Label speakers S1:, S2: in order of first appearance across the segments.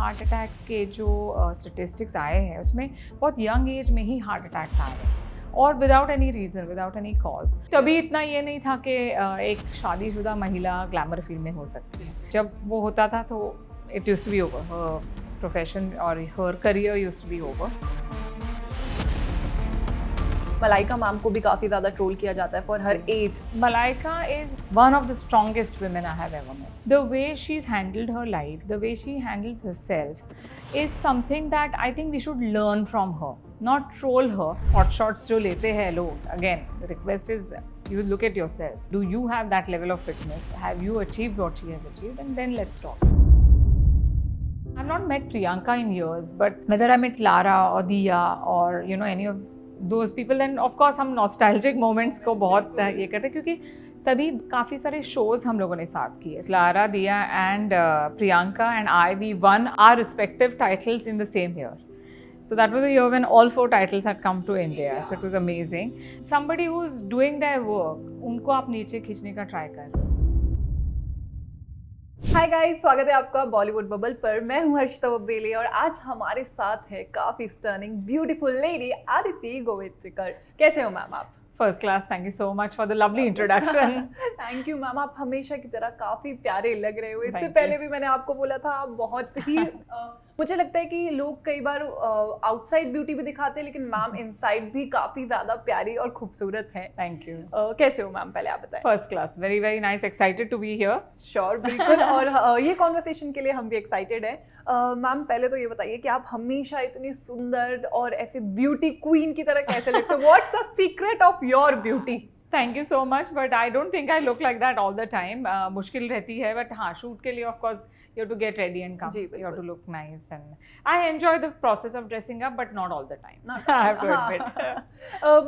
S1: Heart attack के जो statistics आए हैं उसमें बहुत यंग एज में ही हार्ट अटैक्स आ रहे हैं और without any reason, without any cause. तभी इतना ये नहीं था कि एक शादीशुदा महिला ग्लैमर फील्ड में हो सकती है। जब वो होता था तो it used to be over, हर प्रोफेशन और हर career used to be over.
S2: Malaika ma'am को भी काफ़ी ज़्यादा ट्रोल किया जाता है for her age.
S1: Malaika is one of the strongest women I have ever met. The way she's handled her life, the way she handles herself is something that I think we should learn from her, not troll her. Hot shots जो लेते हैं लोग, again, the request is you look at yourself. Do you have that level of fitness? Have you achieved what she has achieved? And then let's talk. I've not met Priyanka in years, but whether I met Lara or Diya or any of those people, then of course हम nostalgic moments को बहुत ये करते हैं क्योंकि तभी काफ़ी सारे shows हम लोगों ने साथ किए. Lara, Diya and Priyanka and I, we won our respective titles in the same year. So that was a year when all 4 titles had come to India. So it was amazing. Somebody who's doing their work, उनको आप नीचे खींचने का try कर रहे हो.
S2: Hi guys, स्वागत है आपका बॉलीवुड बबल पर। मैं हूं हर्षिता वब्बेले और आज हमारे साथ है काफी stunning beautiful lady Aditi Gowitrikar. कैसे हो मैम आप?
S1: First class, thank you so much for the lovely introduction.
S2: Thank you ma'am, आप हमेशा की तरह काफ़ी प्यारे लग रहे हो। इससे
S1: Thank
S2: पहले
S1: you.
S2: भी मैंने आपको बोला था आप बहुत ही मुझे लगता है कि लोग कई बार आउटसाइड ब्यूटी भी दिखाते हैं, लेकिन मैम इनसाइड भी काफ़ी ज़्यादा प्यारी और खूबसूरत हैं।
S1: Thank you.
S2: कैसे हो मैम, पहले आप बताएं।
S1: First class, very very nice, excited to be here.
S2: Sure, बिल्कुल। और ये कॉन्वर्सेशन के लिए हम भी एक्साइटेड हैं। मैम पहले तो ये बताइए कि आप हमेशा इतनी सुंदर और ऐसे ब्यूटी क्वीन की तरह कैसे लगते हो? What's the secret of your beauty?
S1: Thank you so much, but I don't think I look like that all the time. मुश्किल रहती है, but हाँ, shoot के लिए of course you have to get ready and come.
S2: जी,
S1: You have to
S2: बिल्कुल।
S1: look nice, and I enjoy the process of dressing up, but not all the time. I have to admit.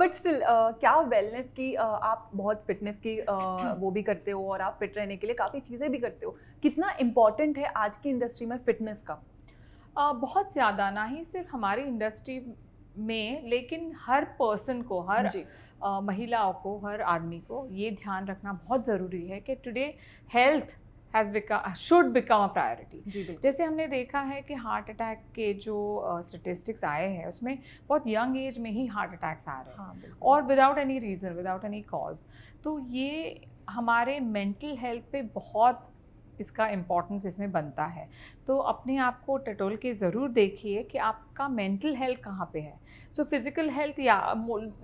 S2: But still क्या wellness की आप बहुत fitness की वो भी करते हो और आप फिट रहने के लिए काफ़ी चीज़ें भी करते हो। कितना इम्पोर्टेंट है आज की इंडस्ट्री में फिटनेस का?
S1: बहुत ज़्यादा, ना ही सिर्फ हमारी इंडस्ट्री में, लेकिन हर पर्सन को, हर
S2: जी।
S1: महिलाओं को, हर आदमी को ये ध्यान रखना बहुत ज़रूरी है कि today health should become a priority.
S2: जी बिल्कुल।
S1: जैसे हमने देखा है कि हार्ट अटैक के जो स्टेटिस्टिक्स आए हैं उसमें बहुत यंग एज में ही हार्ट अटैक्स आ रहे हैं,
S2: हाँ, बिल्कुल।
S1: और without any reason, without any cause. तो ये हमारे मेंटल हेल्थ पे बहुत इसका इम्पोर्टेंस इसमें बनता है। तो अपने आप को टटोल के ज़रूर देखिए कि आपका मेंटल हेल्थ कहाँ पे है। सो फिज़िकल हेल्थ, या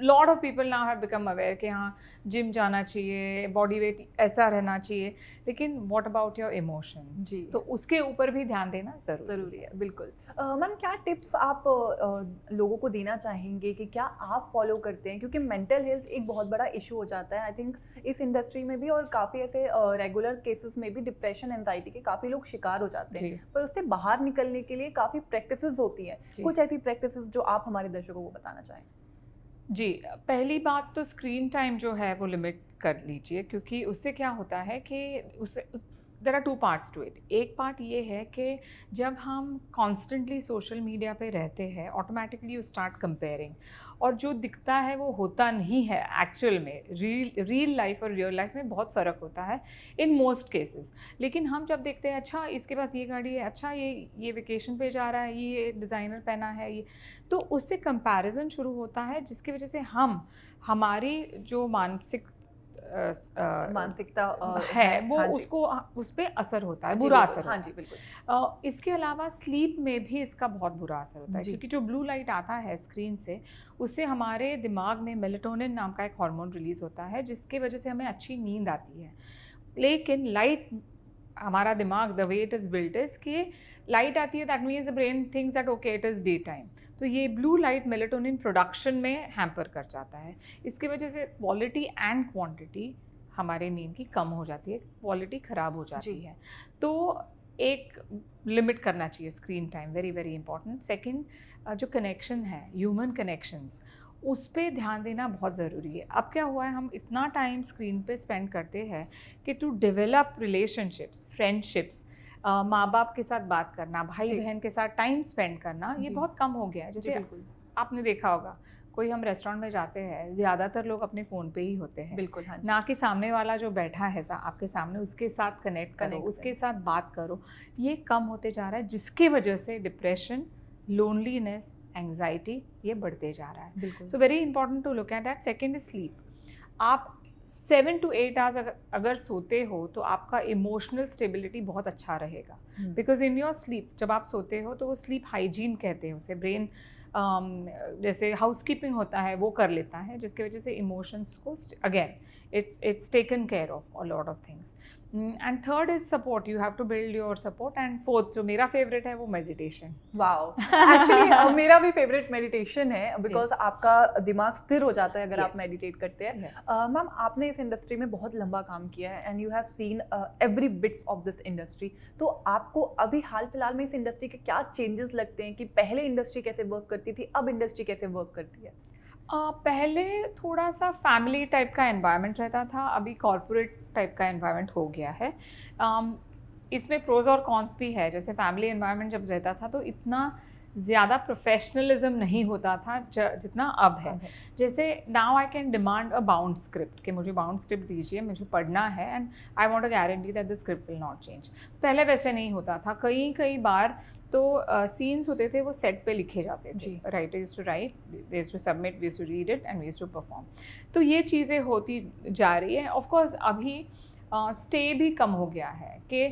S1: lot of people now have become aware कि हाँ, जिम जाना चाहिए, बॉडी वेट ऐसा रहना चाहिए, लेकिन व्हाट अबाउट योर इमोशंस?
S2: जी।
S1: तो उसके ऊपर भी ध्यान देना
S2: ज़रूरी है, बिल्कुल। मैम क्या टिप्स आप लोगों को देना चाहेंगे कि क्या आप फॉलो करते हैं? क्योंकि मेंटल हेल्थ एक बहुत बड़ा इशू हो जाता है आई थिंक इस इंडस्ट्री में भी, और काफ़ी ऐसे रेगुलर केसेस में भी डिप्रेशन, एंजाइटी के काफ़ी लोग शिकार हो जाते हैं, पर उससे बाहर निकलने के लिए काफ़ी प्रैक्टिसेस होती हैं। कुछ ऐसी प्रैक्टिसेस जो आप हमारे दर्शकों को बताना चाहें?
S1: जी, पहली बात तो स्क्रीन टाइम जो है वो लिमिट कर लीजिए, क्योंकि उससे क्या होता है कि there are 2 parts to it. एक पार्ट ये है कि जब हम कॉन्स्टेंटली सोशल मीडिया पे रहते हैं, ऑटोमेटिकली यू स्टार्ट कंपेयरिंग, और जो दिखता है वो होता नहीं है एक्चुअल में। रियल लाइफ और रियल लाइफ में बहुत फ़र्क होता है इन मोस्ट केसेस। लेकिन हम जब देखते हैं, अच्छा इसके पास ये गाड़ी है, अच्छा ये वेकेशन पे जा रहा है, ये डिज़ाइनर पहना है, ये, तो उससे कंपैरिजन शुरू होता है, जिसकी वजह से हमारी जो
S2: मानसिकता
S1: है वो
S2: हाँ जी।
S1: उसको उस पर असर होता है,
S2: जी,
S1: बुरा
S2: बिल्कुल।
S1: असर
S2: हाँ
S1: होता
S2: जी,
S1: है।
S2: बिल्कुल।
S1: इसके अलावा स्लीप में भी इसका बहुत बुरा असर होता है,
S2: जी।
S1: क्योंकि जो ब्लू लाइट आता है स्क्रीन से, उससे हमारे दिमाग में मेलेटोनिन नाम का एक हार्मोन रिलीज होता है, जिसकी वजह से हमें अच्छी नींद आती है। लेकिन लाइट, हमारा दिमाग the way it is built is कि लाइट आती है, that means the brain thinks that okay it is day time. तो ये ब्लू लाइट मेलेटोनिन प्रोडक्शन में हैम्पर कर जाता है। इसकी वजह से क्वालिटी एंड क्वांटिटी हमारे नींद की कम हो जाती है, क्वालिटी ख़राब हो जाती है। तो एक लिमिट करना चाहिए screen time, very very important. Second, जो कनेक्शन है, ह्यूमन कनेक्शंस, उस पर ध्यान देना बहुत ज़रूरी है। अब क्या हुआ है, हम इतना टाइम स्क्रीन पे स्पेंड करते हैं कि टू डेवलप रिलेशनशिप्स, फ्रेंडशिप्स, माँ बाप के साथ बात करना, भाई बहन के साथ टाइम स्पेंड करना, ये बहुत कम हो गया है। जैसे आपने देखा होगा, कोई हम रेस्टोरेंट में जाते हैं, ज़्यादातर लोग अपने फ़ोन पे ही होते हैं,
S2: बिल्कुल, हाँ जी।
S1: ना कि सामने वाला जो बैठा है आपके सामने उसके साथ कनेक्ट करो,
S2: Connect
S1: उसके साथ बात करो। ये कम होते जा रहा है, जिसके वजह से डिप्रेशन, लोनलीनेस, एंग्जाइटी ये बढ़ते जा रहा है।
S2: बिल्कुल।
S1: So very important to look at that. Second is sleep. आप 7 to 8 आवर्स अगर सोते हो तो आपका इमोशनल स्टेबिलिटी बहुत अच्छा रहेगा, बिकॉज इन योर स्लीप, जब आप सोते हो तो वो स्लीप हाइजीन कहते हैं उसे, ब्रेन जैसे हाउसकीपिंग होता है वो कर लेता है, जिसकी वजह से इमोशंस को again it's taken care of a lot of things. And third is support. You have to build your support. And fourth, जो मेरा favorite है वो meditation.
S2: वाओ, एक्चुअली मेरा भी फेवरेट मेडिटेशन है, बिकॉज
S1: Yes.
S2: आपका दिमाग स्थिर हो जाता है अगर आप
S1: Yes.
S2: मेडिटेट करते हैं।
S1: Yes.
S2: मैम, आपने इस इंडस्ट्री में बहुत लंबा काम किया है and you have seen every bits of this industry. तो आपको अभी हाल फिलहाल में इस इंडस्ट्री के क्या चेंजेस लगते हैं कि पहले इंडस्ट्री कैसे वर्क करती थी, अब इंडस्ट्री कैसे वर्क करती है?
S1: पहले थोड़ा सा फैमिली टाइप का एनवायरनमेंट रहता था, अभी कॉर्पोरेट टाइप का एनवायरनमेंट हो गया है। इसमें प्रोज और कॉन्स भी है। जैसे फैमिली एनवायरनमेंट जब रहता था तो इतना ज़्यादा प्रोफेशनलिज्म नहीं होता था जितना अब है। जैसे now I can demand a bound script कि मुझे बाउंड स्क्रिप्ट दीजिए, मुझे पढ़ना है and I want a guarantee that the script will not change. पहले वैसे नहीं होता था। कई बार तो सीन्स होते थे वो सेट पे लिखे जाते थे, writer used to write, they used to submit, we used to read it and we used to perform. तो ये चीज़ें होती जा रही है। ऑफ कोर्स अभी स्टे भी कम हो गया है कि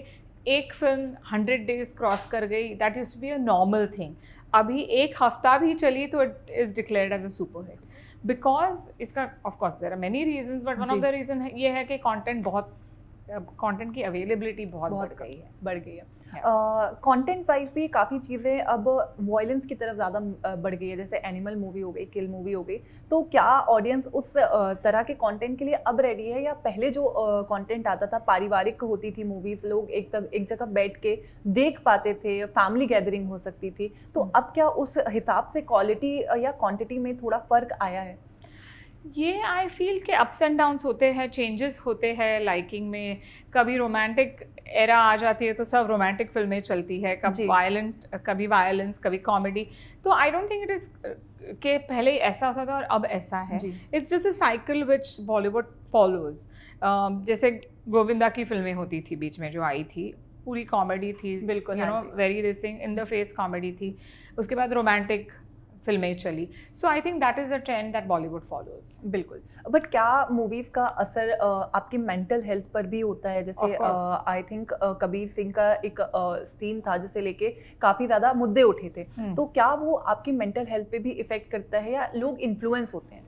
S1: एक फिल्म 100 डेज क्रॉस कर गई, that used to be a normal thing. अभी एक हफ्ता भी चली तो it is declared as a super hit, because इसका of course there are many reasons, but one of the reason ये है कि कंटेंट की अवेलेबिलिटी बहुत बढ़ गई है।
S2: कंटेंट वाइज भी काफ़ी चीज़ें अब वॉयलेंस की तरफ ज़्यादा बढ़ गई है, जैसे एनिमल मूवी हो गई, किल मूवी हो गई। तो क्या ऑडियंस उस तरह के कंटेंट के लिए अब रेडी है, या पहले जो कंटेंट आता था, पारिवारिक होती थी मूवीज़, लोग एक जगह बैठ के देख पाते थे, फैमिली गैदरिंग हो सकती थी, तो अब क्या उस हिसाब से क्वालिटी या क्वांटिटी में थोड़ा फ़र्क आया है?
S1: ये आई फील के अप्स एंड डाउन्स होते हैं, चेंजेस होते हैं लाइकिंग में। कभी रोमांटिक एरा आ जाती है तो सब रोमांटिक फिल्में चलती है, कभी वायलेंस, कभी कॉमेडी। तो I don't think it is कि पहले ऐसा होता था और अब ऐसा है। It's just a cycle which Bollywood follows. जैसे गोविंदा की फिल्में होती थी बीच में जो आई थी, पूरी कॉमेडी थी,
S2: बिल्कुल,
S1: you know, very dissing in the face comedy थी। उसके बाद रोमांटिक फिल्में चली। So I think that is a trend that Bollywood follows.
S2: बिल्कुल, बट क्या मूवीज़ का असर आपकी मेंटल हेल्थ पर भी होता है? जैसे आई थिंक कबीर सिंह का एक सीन था जिसे लेके काफ़ी ज़्यादा मुद्दे उठे थे, तो क्या वो आपकी मेंटल हेल्थ पे भी इफ़ेक्ट करता है या लोग इन्फ्लुएंस होते हैं?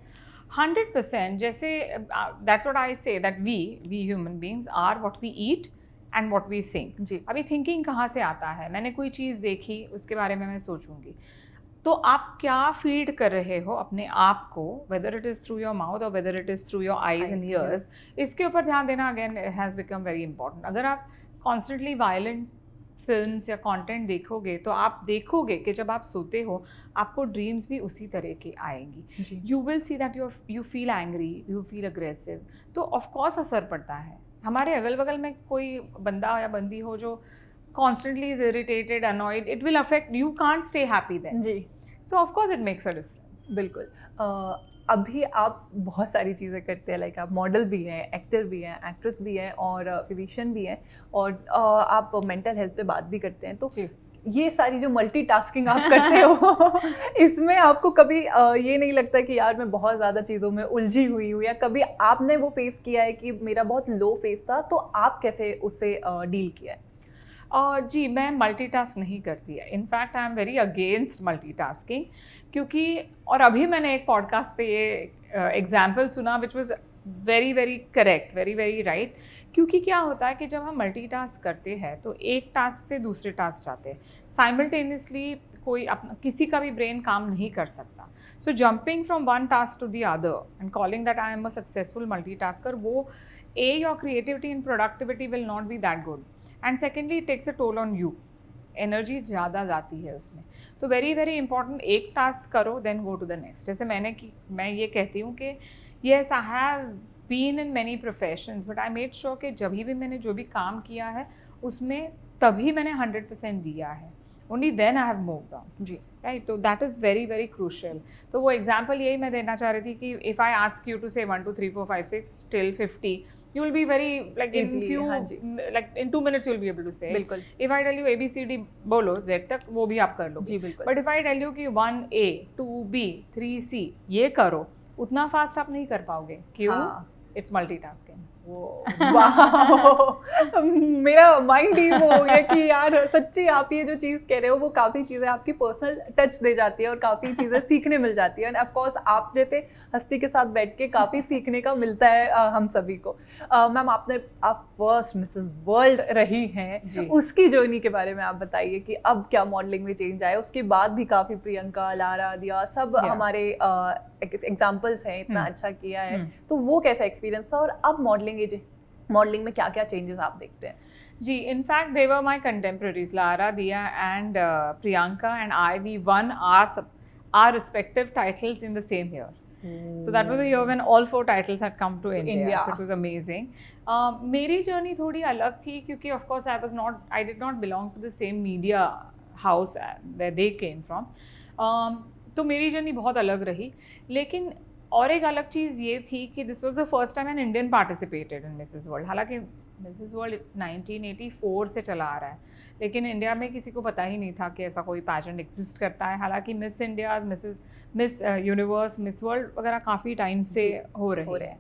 S1: 100%। जैसे that's what I say, that we human beings are what we eat and what we think.
S2: जी।
S1: अभी थिंकिंग कहाँ से आता है? मैंने कोई चीज़ देखी, उसके बारे में मैं सोचूंगी। तो आप क्या फीड कर रहे हो अपने आप को, whether it is through your mouth और whether it is through your eyes and ears, इसके ऊपर ध्यान देना again has become very important. अगर आप कॉन्स्टेंटली वायलेंट फिल्म्स या कंटेंट देखोगे तो आप देखोगे कि जब आप सोते हो आपको ड्रीम्स भी उसी तरह की आएंगी। You will see that you feel angry, you feel aggressive. तो ऑफकोर्स असर पड़ता है। हमारे अगल बगल में कोई बंदा या बंदी हो जो constantly is irritated, annoyed, it will affect you, can't stay happy then.
S2: Ji.
S1: So of course it makes a difference.
S2: बिल्कुल। अभी आप बहुत सारी चीज़ें करते हैं, लाइक आप मॉडल भी हैं, एक्टर भी हैं, एक्ट्रेस भी हैं और फिजिशियन भी हैं, और आप मेंटल हेल्थ पे बात भी करते हैं। तो ये सारी जो मल्टीटास्किंग आप करते हो इसमें आपको कभी ये नहीं लगता कि यार मैं बहुत ज़्यादा चीज़ों में उलझी हुई हूँ, या कभी आपने वो फेस किया है कि मेरा बहुत लो फेस था, तो आप कैसे उससे डील किया है?
S1: जी, मैं मल्टीटास्क नहीं करती है। In fact I am very against multitasking, क्योंकि और अभी मैंने एक पॉडकास्ट पे ये एग्जाम्पल सुना which was very very correct, very very right. क्योंकि क्या होता है कि जब हम मल्टीटास्क करते हैं तो एक टास्क से दूसरे टास्क जाते हैं साइमल्टेनियसली, कोई अपना किसी का भी ब्रेन काम नहीं कर सकता। So jumping from one task to the other and calling that I am a successful multitasker, वो your creativity and productivity will not be that good, and secondly it takes a toll on you, energy ज़्यादा जाती है उसमें। तो very very important, एक task करो then go to the next. जैसे मैं ये कहती हूँ कि yes I have been in many professions, but I made sure कि जब भी मैंने जो भी काम किया है उसमें तभी मैंने 100% दिया है। only then I have moved on.
S2: जी
S1: राइट तो that is very very crucial. तो वो एग्जाम्पल यही मैं देना चाह रही थी कि if I ask you to say 1 2 3 4 5 6 till 50, you will be very like in
S2: Easily,
S1: few
S2: हाँ जी.
S1: like in 2 minutes you'll be able to say.
S2: बिल्कुल
S1: If I tell you ABCD बोलो Z तक वो भी आप कर लोगे.
S2: जी बिल्कुल.
S1: But if I tell you कि 1A 2B 3C ये करो, उतना फास्ट आप नहीं कर पाओगे. क्यों?
S2: हाँ.
S1: It's multitasking.
S2: वाह मेरा माइंड डीप हो गया कि यार सच्ची आप ये जो चीज़ कह रहे हो वो काफ़ी चीज़ें आपकी पर्सनल टच दे जाती है और काफ़ी चीज़ें सीखने मिल जाती है. एंड ऑफ कोर्स आप जैसे हस्ती के साथ बैठ के काफ़ी सीखने का मिलता है हम सभी को. मैम आप फर्स्ट मिसेस वर्ल्ड रही हैं, उसकी जर्नी के बारे में आप बताइए कि अब क्या मॉडलिंग में चेंज आया. उसके बाद भी काफ़ी प्रियंका, लारा, दिया सब हमारे एग्जाम्पल्स हैं, इतना अच्छा किया है. तो वो कैसा एक्सपीरियंस था और अब मॉडलिंग में क्या क्या चेंजेस आप देखते हैं?
S1: जी, in fact they were my contemporaries, Lara, Diya and Priyanka and I. We won our respective titles in the same year. So that was the year when all 4 titles had come to India. So it was amazing. मेरी journey थोड़ी अलग थी क्योंकि of course I did not belong to the same media house where they came from. तो मेरी journey बहुत अलग रही. लेकिन और एक अलग चीज़ ये थी कि this was the first time an Indian participated in Mrs world. हालांकि मिसेस वर्ल्ड 1984 से चला आ रहा है, लेकिन इंडिया में किसी को पता ही नहीं था कि ऐसा कोई पैजेंट एग्जिस्ट करता है. हालांकि miss India's, miss universe, miss world वगैरह काफ़ी टाइम से हो रहे हैं.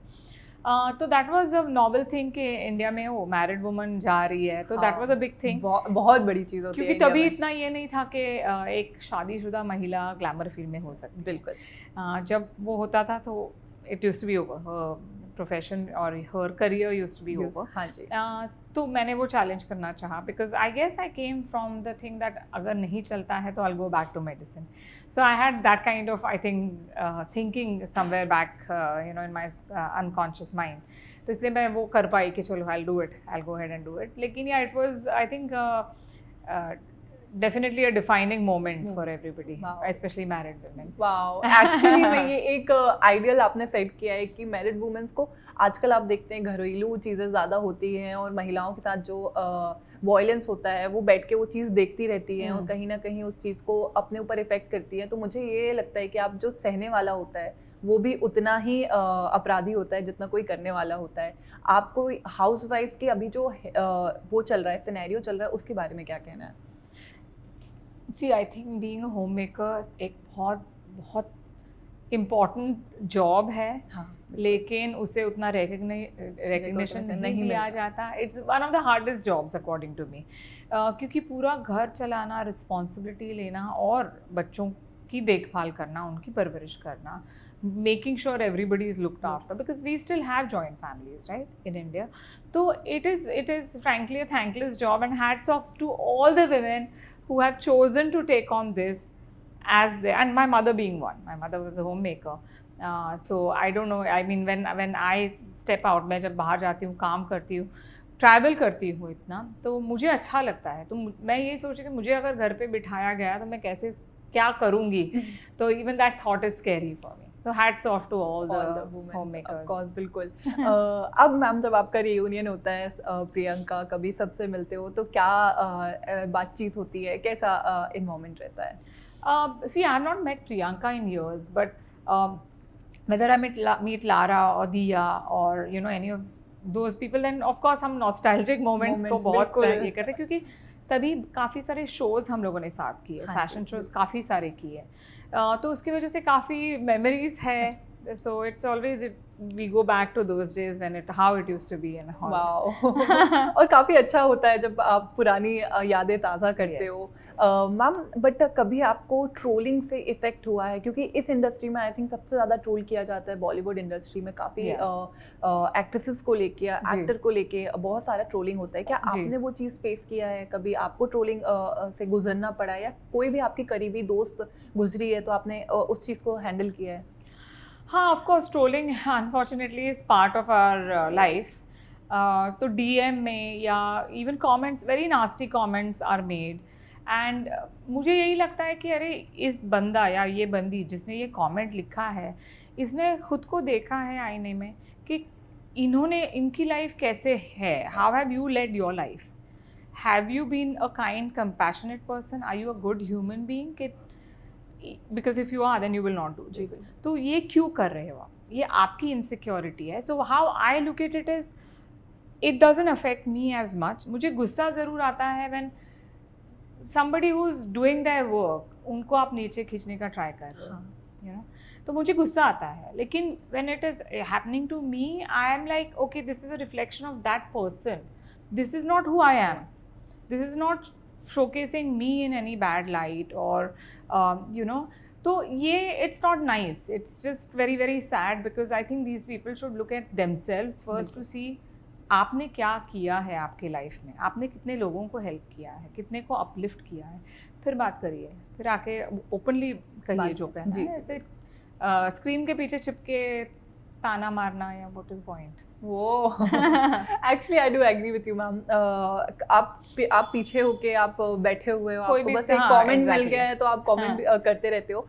S1: तो that was a noble thing कि इंडिया में वो मैरिड वुमन जा रही है. तो that was a big thing.
S2: बहुत बड़ी चीज़ होती है
S1: क्योंकि तभी इतना ये नहीं था कि एक शादीशुदा महिला ग्लैमर फील्ड में हो सकती.
S2: बिल्कुल.
S1: जब वो होता था तो it used to be over, profession और हर career used to be over.
S2: हाँ जी.
S1: तो मैंने वो चैलेंज करना चाहा because I guess I came from the thing that अगर नहीं चलता है तो I go back to medicine. So I had that kind of I think thinking somewhere back in my unconscious mind. तो इसलिए मैं वो कर पाई कि चलो I do it, I go head and do it. लेकिन या it was I think definitely a defining moment for everybody, especially married women.
S2: Wow, actually मैं ये एक आइडियल आपने सेट किया है कि मैरिड वुमेन्स को आजकल आप देखते हैं घरेलू चीज़ें ज़्यादा होती हैं और महिलाओं के साथ जो वॉयलेंस होता है वो बैठ के वो चीज़ देखती रहती है और कहीं ना कहीं उस चीज़ को अपने ऊपर इफेक्ट करती है. तो मुझे ये लगता है कि आप जो सहने वाला होता है वो भी उतना ही अपराधी होता है जितना कोई करने वाला होता है. आपको हाउस वाइफ की अभी जो वो चल रहा है, सिनेरियो चल रहा है, उसके बारे में क्या कहना है?
S1: See, I think being a homemaker एक बहुत इम्पॉर्टेंट जॉब है. हाँ, लेकिन उसे उतना रिकग्निशन नहीं दिया जाता. It's one of the hardest jobs according to me. क्योंकि पूरा घर चलाना, रिस्पॉन्सिबिलिटी लेना और बच्चों की देखभाल करना, उनकी परवरिश करना, making sure everybody is looked after because we still have joint families, right, in India. So it is frankly a thankless job, and hats off to all the women who have chosen to take on this as they, and my mother being one. My mother was a homemaker. So I don't know, I mean when I step out, मैं जब बाहर जाती हूँ, काम करती हूँ, travel करती हूँ इतना, तो मुझे अच्छा लगता है. तो मैं ये सोच रही कि मुझे अगर घर पे बिठाया गया तो मैं कैसे क्या करूँगी. तो even that thought is scary for me. So hats off to all the homemakers. Of course,
S2: बिल्कुल. अब मैम जब आपका रियूनियन होता है प्रियंका, कभी सबसे मिलते हो तो क्या बातचीत होती है, कैसा इन्वॉल्वमेंट रहता है?
S1: See, I have not met Priyanka in years, but whether I meet Lara or Diya or any of those people, then of course हम nostalgic moments को बहुत ये करते हैं क्योंकि तभी काफ़ी सारे शोज़ हम लोगों ने साथ किए, फैशन शोज़ काफ़ी सारे किए. तो उसकी वजह से काफ़ी मेमोरीज है. So it's always we go back to those days when how it used to be in hall.
S2: Wow. और काफ़ी अच्छा होता है जब आप पुरानी यादें ताज़ा करते हो. मैम बट कभी आपको ट्रोलिंग से इफ़ेक्ट हुआ है? क्योंकि इस इंडस्ट्री में आई थिंक सबसे ज़्यादा ट्रोल किया जाता है बॉलीवुड इंडस्ट्री में. काफ़ी एक्ट्रेसेस को लेके, एक्टर को लेके बहुत सारा ट्रोलिंग होता है. क्या आपने वो चीज़ फेस किया है? कभी आपको ट्रोलिंग से गुजरना पड़ा है या कोई भी आपकी करीबी दोस्त गुजरी है तो आपने उस चीज़ को हैंडल किया है?
S1: हाँ, of course trolling unfortunately is part of our life. तो डीएम में या even comments, very nasty comments are made. And मुझे यही लगता है कि अरे इस बंदा या ये बंदी जिसने ये कमेंट लिखा है, इसने खुद को देखा है आईने में कि इन्होंने, इनकी लाइफ कैसे है, how have you led your life, have you been a kind, compassionate person? Are you a good human being? Because if you are, then you will not do this. तो ये क्यों कर रहे हो आप? ये आपकी insecurity है. So how I look at it is, it doesn't affect me as much. मुझे गुस्सा ज़रूर आता है when somebody who's doing their work, उनको आप नीचे खींचने का try कर रहे हो. You know? तो मुझे गुस्सा आता है. लेकिन when it is happening to me, I am like, okay, this is a reflection of that person. This is not who I am. This is not showcasing me in any bad light or you know. तो ये it's not nice. It's just very very sad because I think these people should look at themselves first to see आपने क्या किया है आपके life में, आपने कितने लोगों को हेल्प किया है, कितने को अपलिफ्ट किया है, फिर बात करिए, फिर आके ओपनली कहिए जो कहना है. ऐसे स्क्रीन के पीछे छिपके ताना मारना या व्हाट इज पॉइंट.
S2: वो actually I do agree with you ma'am. आप पीछे होके आप बैठे हुए हो, आपको बस एक कमेंट मिल गया है तो आप कमेंट करते रहते हो.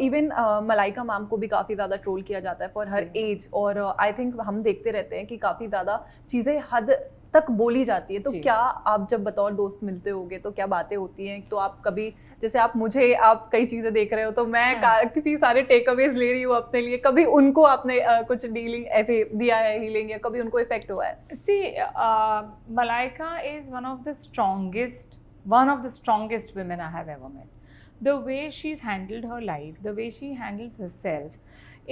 S2: इवन मलाइका मैम को भी काफ़ी ज़्यादा ट्रोल किया जाता है फॉर हर एज. और आई थिंक हम देखते रहते हैं कि काफ़ी ज़्यादा चीज़ें हद तक बोली जाती है. तो क्या आप जब बतौर दोस्त मिलते होगे तो क्या बातें होती हैं? तो आप कभी, जैसे आप कई चीज़ें देख रहे हो तो मैं काफ़ी सारे टेक अवेज ले रही हूँ अपने लिए, कभी उनको आपने कुछ डीलिंग ऐसे दिया है हीलिंग, या कभी उनको इफेक्ट हुआ है?
S1: See, Malaika is one of the strongest women I have ever met. The way she's handled her life, the way she handles herself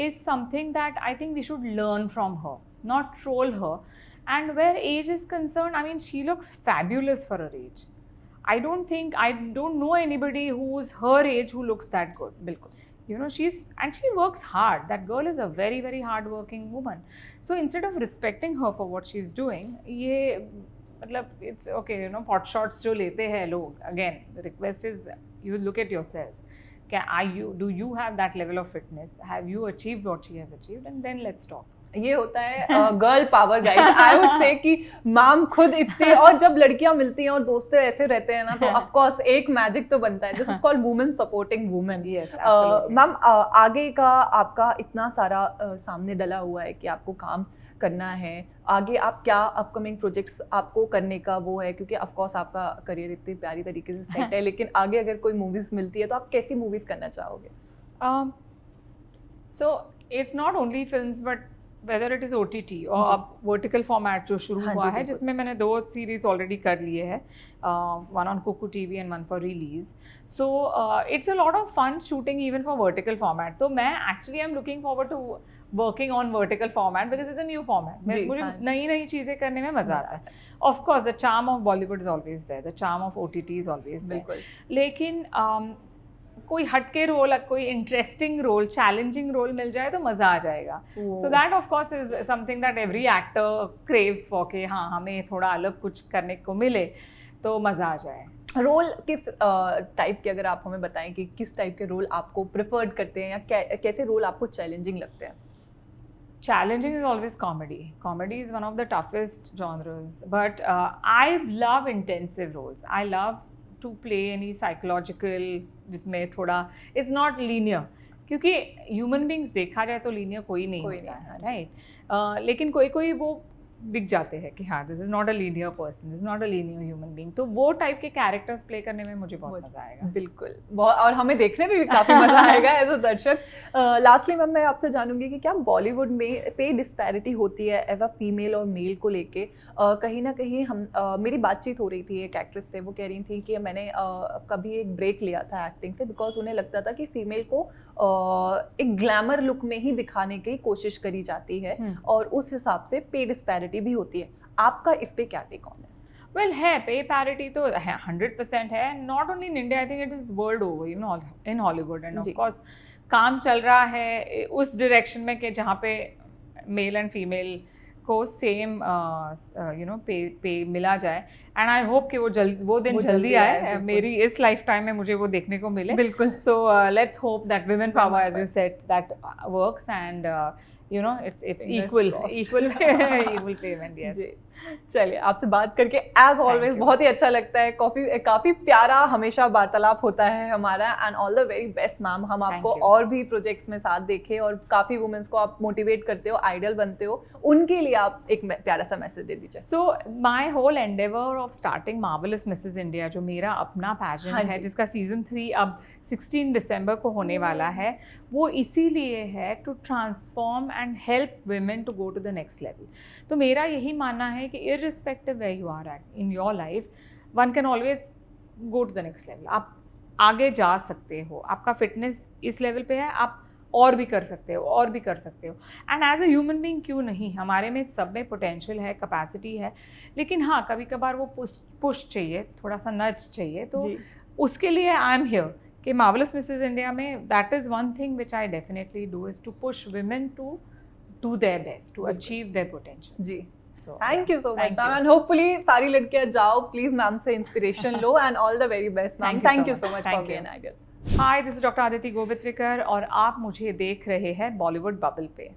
S1: is something that I think we should learn from her, not troll her. And where age is concerned, I mean, she looks fabulous for her age. I don't know anybody who's her age who looks that good. Bilkul. You know, she works hard. That girl is a very, very hard-working woman. So instead of respecting her for what she's doing, it's okay, you know, pot shots jo lete hai log. Again, the request is you look at yourself. Do you have that level of fitness? Have you achieved what she has achieved? And then let's talk.
S2: ये होता है girl power guide. I would say कि ma'am खुद इतने, और जब लड़कियां मिलती हैं और दोस्त ऐसे रहते हैं ना, तो ऑफ कोर्स एक मैजिक तो बनता है. This is called women supporting women. Ma'am, आगे का आपका इतना सारा सामने डला हुआ है कि आपको काम करना है. आगे आप क्या अपकमिंग प्रोजेक्ट्स आपको करने का वो है? क्योंकि ऑफ कोर्स आपका करियर इतनी प्यारी तरीके से सेट है, लेकिन आगे अगर कोई मूवीज मिलती है तो आप कैसी मूवीज करना चाहोगे?
S1: So it's not only films, but whether it is OTT or अब vertical format जो शुरू हुआ है, जिसमें मैंने 2 सीरीज ऑलरेडी कर लिए हैं, one on Kuku TV and one for release. So it's a lot of fun shooting even for vertical format. तो मैं actually am looking forward to working on vertical format because it's a new format. मुझे नई चीज़ें करने में मज़ा आता है. Of course, the charm of Bollywood is always there. The charm of OTT is always there. लेकिन कोई हटके रोल, कोई इंटरेस्टिंग रोल, चैलेंजिंग रोल मिल जाए तो मज़ा आ जाएगा. So that of course is something that every actor craves for के हाँ हमें थोड़ा अलग कुछ करने को मिले तो मज़ा आ जाए.
S2: रोल किस टाइप के, अगर आप हमें बताएं कि किस टाइप के रोल आपको प्रेफर्ड करते हैं, या कैसे रोल आपको चैलेंजिंग लगते हैं?
S1: Challenging is always comedy. Comedy is one of the toughest genres, but I love intensive roles. I love to play any psychological जिसमें थोड़ा it's not linear, क्योंकि human beings देखा जाए तो linear कोई नहीं होता है, right? लेकिन कोई वो दिख जाते हैं कि हाँ this is not a linear person, this is not a linear human being. तो वो टाइप के कैरेक्टर्स प्ले करने में मुझे बहुत मजा आएगा.
S2: बिल्कुल, बहुत, और हमें देखने में भी काफ़ी मजा आएगा एज अ दर्शक. लास्टली मैम, मैं आपसे जानूंगी कि क्या बॉलीवुड में पे डिस्पैरिटी होती है एज अ फीमेल और मेल को लेके? कहीं ना कहीं मेरी बातचीत हो रही थी एक एक्ट्रेस से, वो कह रही थी कि मैंने कभी एक ब्रेक लिया था एक्टिंग से बिकॉज उन्हें लगता था कि फीमेल को एक ग्लैमर लुक में ही दिखाने की कोशिश करी जाती है और उस हिसाब से पे डिस्पैरिटी भी होती है. आपका इस पे क्या टेक ऑन है?
S1: वेल है, पे पैरिटी तो है, 100% है. Not only in India, I think it is world over, you know, in Hollywood. End of course काम चल रहा है उस डायरेक्शन में कि जहाँ पे मेल एंड फीमेल को सेम यू नो पे मिला जाए. एंड आई होप कि वो दिन जल्दी आए. मेरी इस लाइफ टाइम में मुझे वो देखने को मिले.
S2: बिल्कुल.
S1: So let's hope that women power, as you said, that works. And you know, it's
S2: Fingers
S1: equal
S2: crossed.
S1: equal payment. Yes.
S2: जी चलिए, आपसे बात करके एज ऑलवेज
S1: you.
S2: बहुत ही अच्छा लगता है। काफ़ी प्यारा हमेशा वार्तालाप होता है हमारा। And all the very best ma'am. हम आपको
S1: you.
S2: और भी प्रोजेक्ट्स में साथ देखें और काफ़ी वुमेन्स को आप मोटिवेट करते हो, आइडल बनते हो, उनके लिए आप एक प्यारा सा मैसेज दे दीजिए।
S1: So my whole endeavor of starting Marvelous Mrs. India, जो मेरा अपना पैशन
S2: हाँ
S1: है,
S2: जी।
S1: जिसका सीजन 3 अब 16 दिसंबर को होने वाला है, वो इसीलिए है to transform and help women to go to the next level. तो मेरा यही मानना है कि irrespective where you are at in your life, one can always go to the next level. आप आगे जा सकते हो, आपका फिटनेस इस लेवल पे है, आप और भी कर सकते हो, और भी कर सकते हो। And as a human being क्यों नहीं, हमारे में सब में पोटेंशियल है, कैपेसिटी है, लेकिन हाँ कभी कभार वो पुश चाहिए, थोड़ा सा नच चाहिए। तो
S2: जी।
S1: उसके लिए आई एम हियर कि मार्वलस मिसेस इंडिया में that is one thing which I definitely do is to push women to do their best, to achieve their potential.
S2: जी
S1: So
S2: thank you so much
S1: thank
S2: ma'am.
S1: you.
S2: And hopefully सारी लड़कियां जाओ please ma'am से inspiration लो। And all the very best ma'am. Thank you so much for
S1: Thank you.
S2: Being ideal.
S1: Hi, this is doctor Aditi Gowitrikar और आप मुझे देख रहे हैं बॉलीवुड बबल पे।